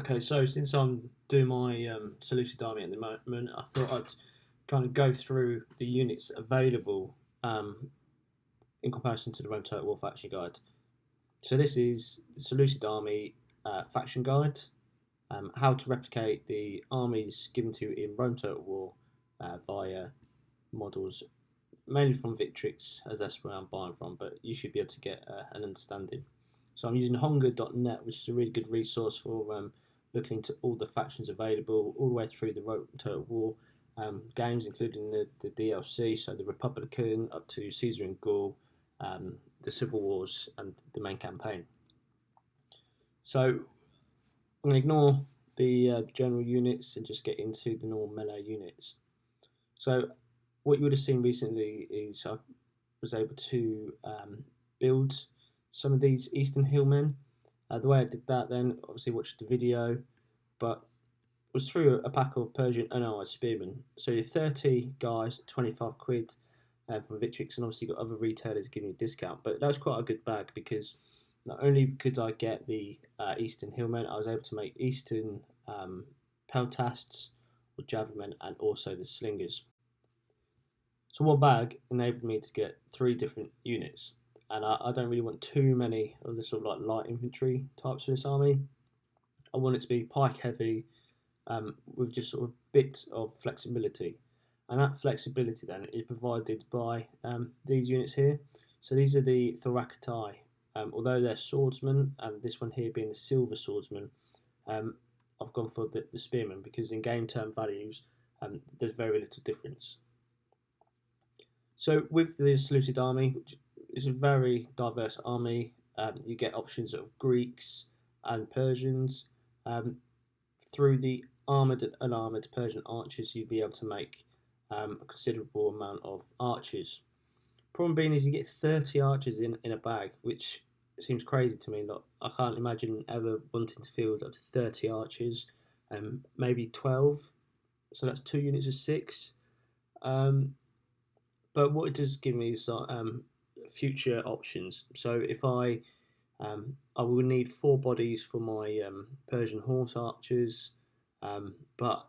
Okay, so since I'm doing my Seleucid Army at the moment, I thought I'd kind of go through the units available in comparison to the Untitled War Faction Guide. So this is the Seleucid Army Faction Guide, how to replicate the armies given to you in Rome Total War via models, mainly from Victrix, as that's where I'm buying from, but you should be able to get an understanding. So I'm using hunger.net, which is a really good resource for looking into all the factions available, all the way through the Rome Total War games, including the DLC, so the Republican up to Caesar and Gaul, the Civil Wars, and the main campaign. So I'm going to ignore the general units and just get into the normal melee units. So what you would have seen recently is I was able to build some of these Eastern Hillmen. The way I did that then, obviously watched the video, but was through a pack of Persian Unarmored Spearmen. So you're 30 guys, 25 quid from Victrix, and obviously you've got other retailers giving you a discount. But that was quite a good bag because not only could I get the Eastern Hillmen, I was able to make Eastern Peltasts or Javelin Men and also the Slingers. So one bag enabled me to get 3 different units, and I don't really want too many of the sort of like light infantry types for this army. I want it to be pike heavy with just sort of bits of flexibility, and that flexibility then is provided by these units here. So these are the Thorax Apartment. Although they're swordsmen, and this one here being the silver swordsman, I've gone for the spearmen because in game term values there's very little difference. So with the Seleucid army, which is a very diverse army, you get options of Greeks and Persians. Through the armoured and unarmoured Persian archers, you'd be able to make a considerable amount of archers. Problem being is you get 30 archers in a bag, which seems crazy to me. Like, I can't imagine ever wanting to field up to 30 archers, maybe 12, so that's 2 units of 6. But what it does give me is future options. So if I will need 4 bodies for my Persian horse archers, but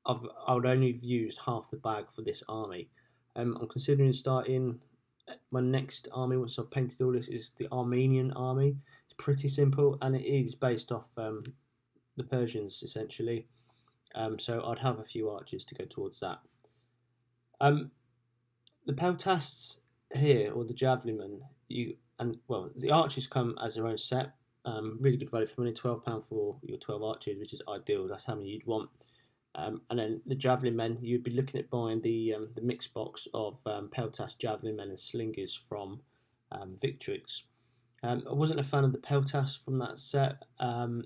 I would only have used half the bag for this army. I'm considering starting my next army once I've painted all this is the Armenian Army. It's pretty simple and it is based off the Persians essentially. So I'd have a few archers to go towards that. The Peltasts here, or the Javelin Men, the archers come as their own set. Really good value for money, £12 for your 12 archers, which is ideal. That's how many you'd want. And then the Javelin Men, you'd be looking at buying the mixed box of Peltast, Javelin Men, and Slingers from Victrix. I wasn't a fan of the Peltast from that set, and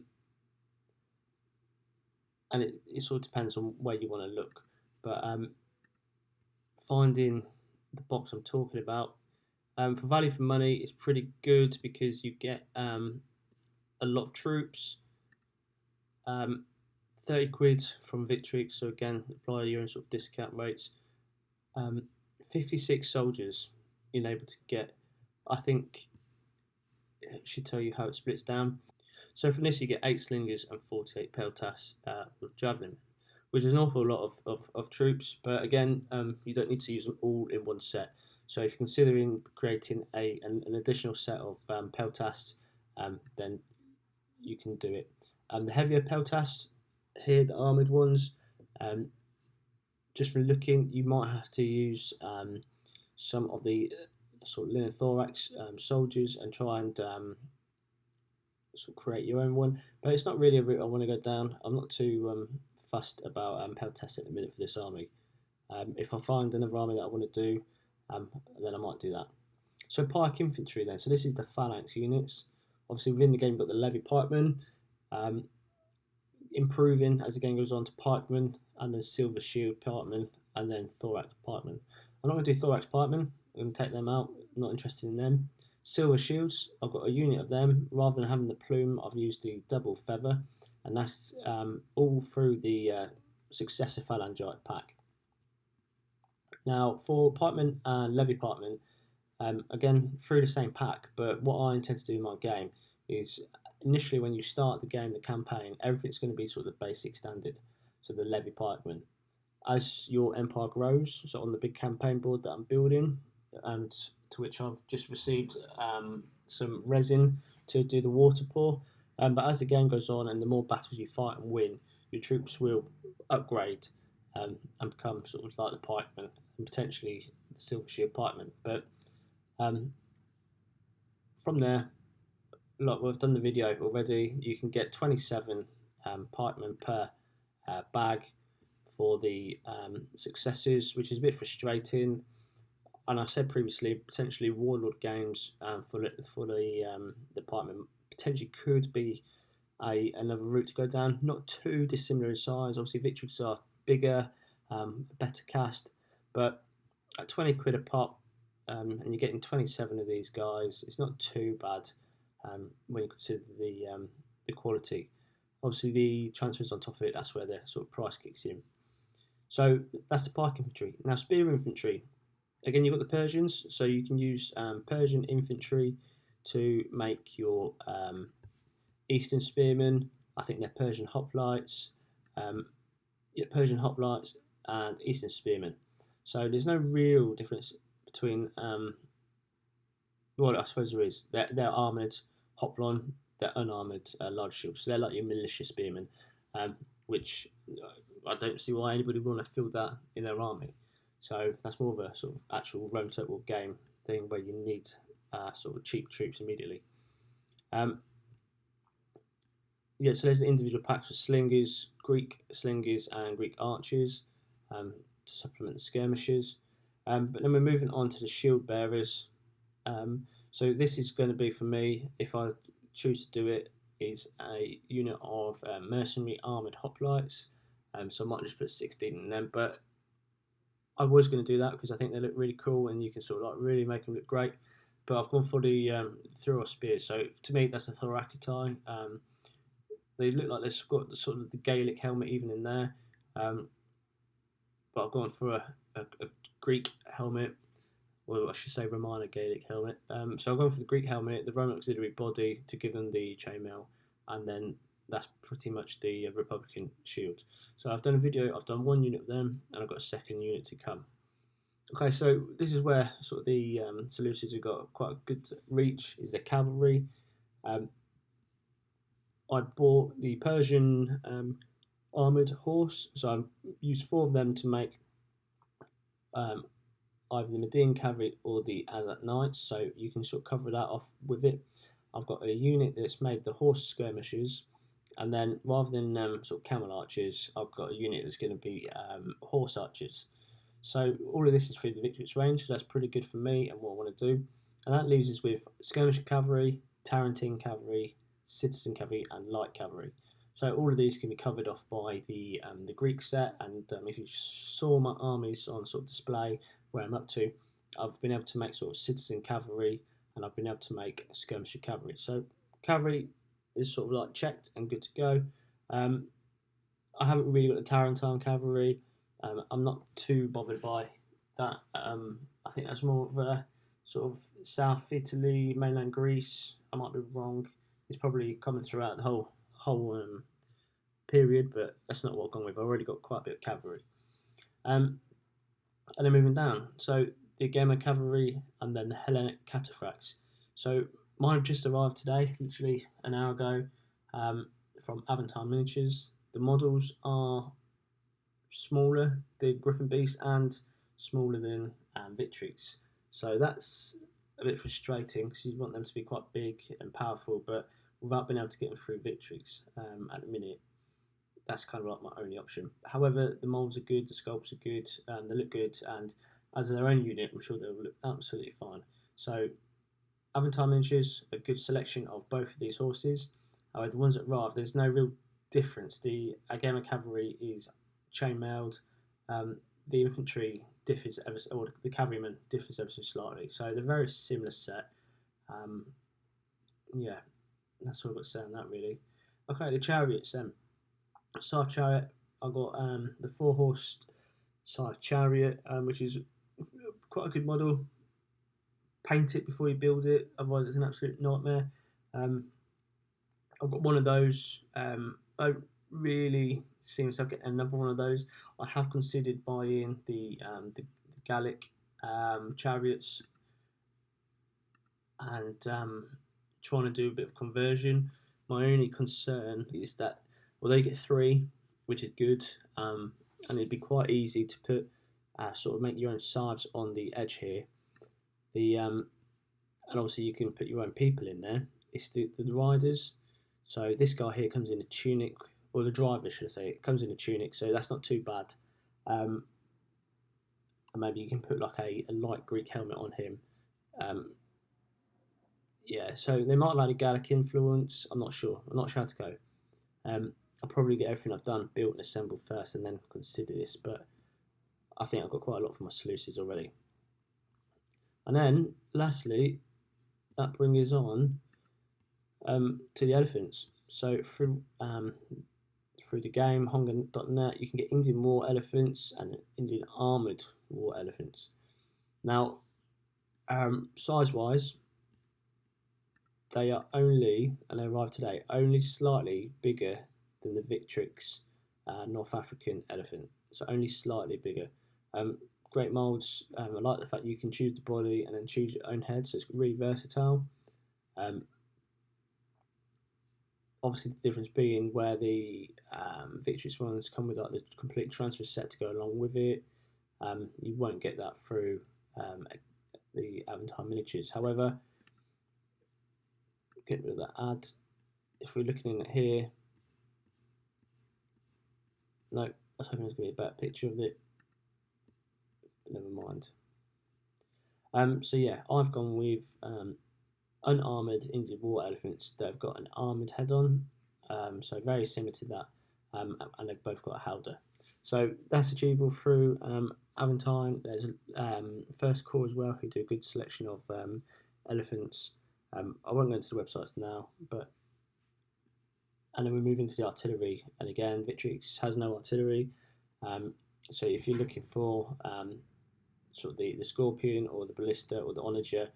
it sort of depends on where you want to look. But finding the box I'm talking about, for value for money, it's pretty good because you get a lot of troops. 30 quid from Victrix, so again, apply your own sort of discount rates. 56 soldiers you're able to get. I think it should tell you how it splits down. So from this you get 8 slingers and 48 peltasts with javelin, which is an awful lot of troops, but again, you don't need to use them all in one set. So if you're considering creating an additional set of peltasts, then you can do it. The heavier peltasts here, the armoured ones, just from looking, you might have to use some of the sort of linen thorax soldiers and try and sort of create your own one. But it's not really a route I want to go down. I'm not too fussed about peltasts at the minute for this army. If I find another army that I want to do, then I might do that. So pike infantry then. So this is the phalanx units. Obviously within the game you've got the levy pikemen, improving as the game goes on to pikemen, and then silver shield pikemen, and then thorax pikemen. I'm not going to do thorax pikemen, I'm going to take them out, I'm not interested in them. Silver shields, I've got a unit of them. Rather than having the plume, I've used the double feather, and that's all through the successor phalangite pack. Now for pikemen and levy pikemen, again through the same pack, but what I intend to do in my game is initially when you start the game, the campaign, everything's going to be sort of the basic standard, so the levy pikemen. As your empire grows, so on the big campaign board that I'm building, and to which I've just received some resin to do the water pour, but as the game goes on and the more battles you fight and win, your troops will upgrade and become sort of like the pikemen and potentially the silver shield pikemen. But from there, like we've done the video already, you can get 27 pikemen per bag for the successes, which is a bit frustrating. And I said previously, potentially Warlord games for the pikemen potentially could be another route to go down. Not too dissimilar in size. Obviously, victories are bigger, better cast, but at 20 quid a pop, and you're getting 27 of these guys, it's not too bad when you consider the quality. Obviously, the transfers on top of it, that's where the sort of price kicks in. So that's the pike infantry. Now, spear infantry. Again, you've got the Persians, so you can use Persian infantry to make your Eastern spearmen. I think they're Persian hoplites, Persian hoplites and Eastern spearmen. So there's no real difference between. Well, I suppose there is. They're armoured hoplon. They're unarmoured large shields. So they're like your militia spearmen, which I don't see why anybody would want to field that in their army. So that's more of a sort of actual Rome Total War game thing where you need sort of cheap troops immediately. Yeah, so there's the individual packs for slingers, Greek slingers and Greek archers to supplement the skirmishers. But then we're moving on to the shield bearers. So this is going to be, for me, if I choose to do it, is a unit of mercenary armoured hoplites. So I might just put 16 in them, but I was going to do that because I think they look really cool and you can sort of like really make them look great. But I've gone for the Thorax spears. So to me, that's a Thoracitai. They look like they've got the sort of the Gaelic helmet even in there. But I've gone for a Greek helmet, or I should say Romano Gaelic helmet. So I've gone for the Greek helmet, the Roman auxiliary body to give them the chainmail, and then that's pretty much the Republican shield. So I've done a video, I've done one unit of them, and I've got a second unit to come. Okay, so this is where sort of the Seleucids have got quite a good reach, is their cavalry. I bought the Persian armoured horse, so I used 4 of them to make either the Median cavalry or the Azat Knights, so you can sort of cover that off with it. I've got a unit that's made the horse skirmishers, and then rather than sort of camel archers, I've got a unit that's going to be horse archers. So all of this is through the Victrix range, so that's pretty good for me and what I want to do. And that leaves us with skirmish cavalry, Tarentine cavalry, citizen cavalry, and light cavalry. So all of these can be covered off by the Greek set, and if you saw my armies on sort of display where I'm up to, I've been able to make sort of citizen cavalry, and I've been able to make skirmisher cavalry. So cavalry is sort of like checked and good to go. I haven't really got the Tarentine cavalry. I'm not too bothered by that. I think that's more of a sort of South Italy, mainland Greece. I might be wrong. It's probably common throughout the whole period, but that's not what I've gone with. I've already got quite a bit of cavalry. And then moving down, so the Gemma cavalry and then the Hellenic cataphracts. So mine have just arrived today, literally an hour ago, from Aventine Miniatures. The models are smaller, the Griffin Beast, and smaller than Victrix. So that's a bit frustrating because you want them to be quite big and powerful, but without being able to get them through Victrix at the minute, that's kind of like my only option. However, the molds are good, the sculpts are good, they look good, and as their own unit, I'm sure they'll look absolutely fine. So, Aventine Miniatures, a good selection of both of these horses. However, the ones that arrived, there's no real difference. The Agama Cavalry is chainmailed, the infantry differs ever, or the cavalryman differs ever so slightly. So they're very similar set. Yeah, that's all I've got to say on that really. Okay, the chariots then. Scythe Chariot, I've got the 4-horse Scythe Chariot, which is quite a good model. Paint it before you build it, otherwise it's an absolute nightmare. I've got one of those. I really see myself getting another one of those. I have considered buying the Gallic chariots and trying to do a bit of conversion. My only concern is that they get three, which is good, and it'd be quite easy to put sort of make your own sides on the edge here. The and obviously you can put your own people in there. It's the riders. So this guy here comes in a tunic, or the driver should I say, it comes in a tunic, so that's not too bad. Um, and maybe you can put like a light Greek helmet on him. Um, yeah, so they might have had a Gallic influence. I'm not sure. I'm not sure how to go. I'll probably get everything I've done built and assembled first, and then consider this. But I think I've got quite a lot for my Seleucids already. And then, lastly, that brings us on to the elephants. So through the game, Honga.net, you can get Indian war elephants and Indian armoured war elephants. Now, size-wise, they are only, and they arrived today, only slightly bigger than the Victrix North African elephant. So only slightly bigger. Great moulds. I like the fact you can choose the body and then choose your own head, so it's really versatile. Obviously, the difference being where the Victrix ones come with like the complete transfer set to go along with it. You won't get that through the Aventine miniatures. However, get rid of that ad. If we're looking in it here, no, I was hoping there's going to be a better picture of it. Never mind. So yeah, I've gone with unarmored Indian war elephants. They've got an armored head on, so very similar to that, and they've both got a halder. So that's achievable through Aventine. There's First Corps as well, who do a good selection of elephants. I won't go into the websites now, but and then we move into the artillery, and again, Victrix has no artillery. So if you're looking for sort of the Scorpion or the Ballista or the Onager,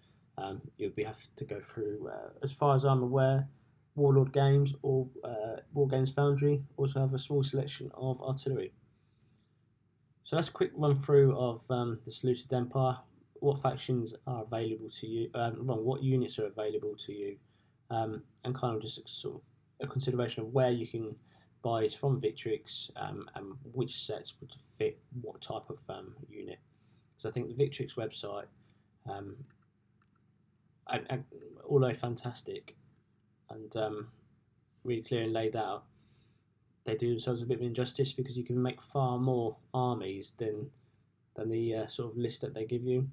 you'll have to go through, as far as I'm aware, Warlord Games or War Games Foundry also have a small selection of artillery. So that's a quick run through of the Seleucid Empire, what factions are available to you, what units are available to you, and kind of just sort of a consideration of where you can buy it from Victrix, and which sets would fit what type of unit. So I think the Victrix website, although fantastic and really clear and laid out, they do themselves a bit of injustice because you can make far more armies than the sort of list that they give you.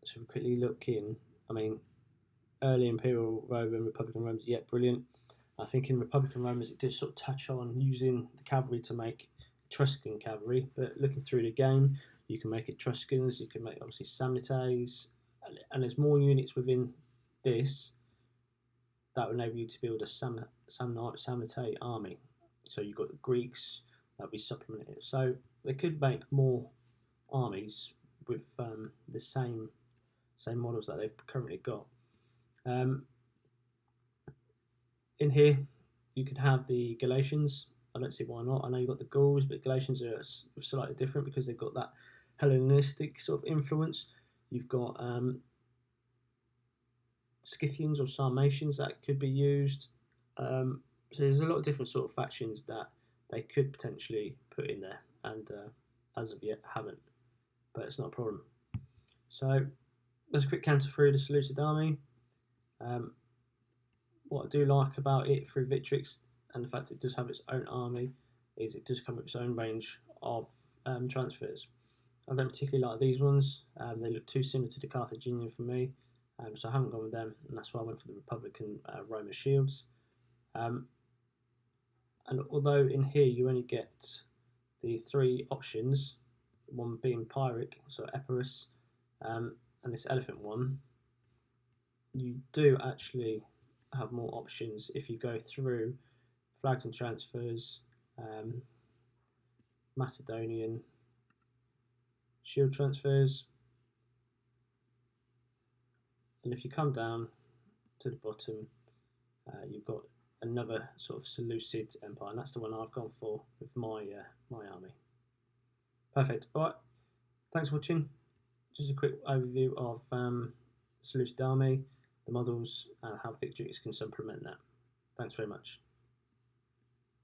So we quickly look in. I mean, early Imperial Roman, Republican Romans, yeah, brilliant. I think in Republican Romans it did sort of touch on using the cavalry to make Etruscan cavalry, but looking through the game, you can make Etruscans, you can make obviously Samnites, and there's more units within this that will enable you to build a Samnite army. So you've got the Greeks that'll be supplemented. So they could make more armies with the same models that they've currently got. In here, you could have the Galatians. I don't see why not. I know you've got the Gauls, but Galatians are slightly different because they've got that Hellenistic sort of influence. You've got Scythians or Sarmatians that could be used. So there's a lot of different sort of factions that they could potentially put in there, and as of yet haven't, but it's not a problem. So there's a quick canter through the Seleucid army. What I do like about it through Victrix, and the fact it does have its own army, is it does come with its own range of transfers. I don't particularly like these ones. They look too similar to the Carthaginian for me, so I haven't gone with them, and that's why I went for the Republican Roman shields. And although in here you only get the three options, one being Pyrrhic, so Epirus, and this elephant one, you do actually have more options if you go through flags and transfers, Macedonian shield transfers, and if you come down to the bottom, you've got another sort of Seleucid empire, and that's the one I've gone for with my army. Perfect. All right. Thanks for watching. Just a quick overview of Seleucid army, the models, and how victories can supplement that. Thanks very much.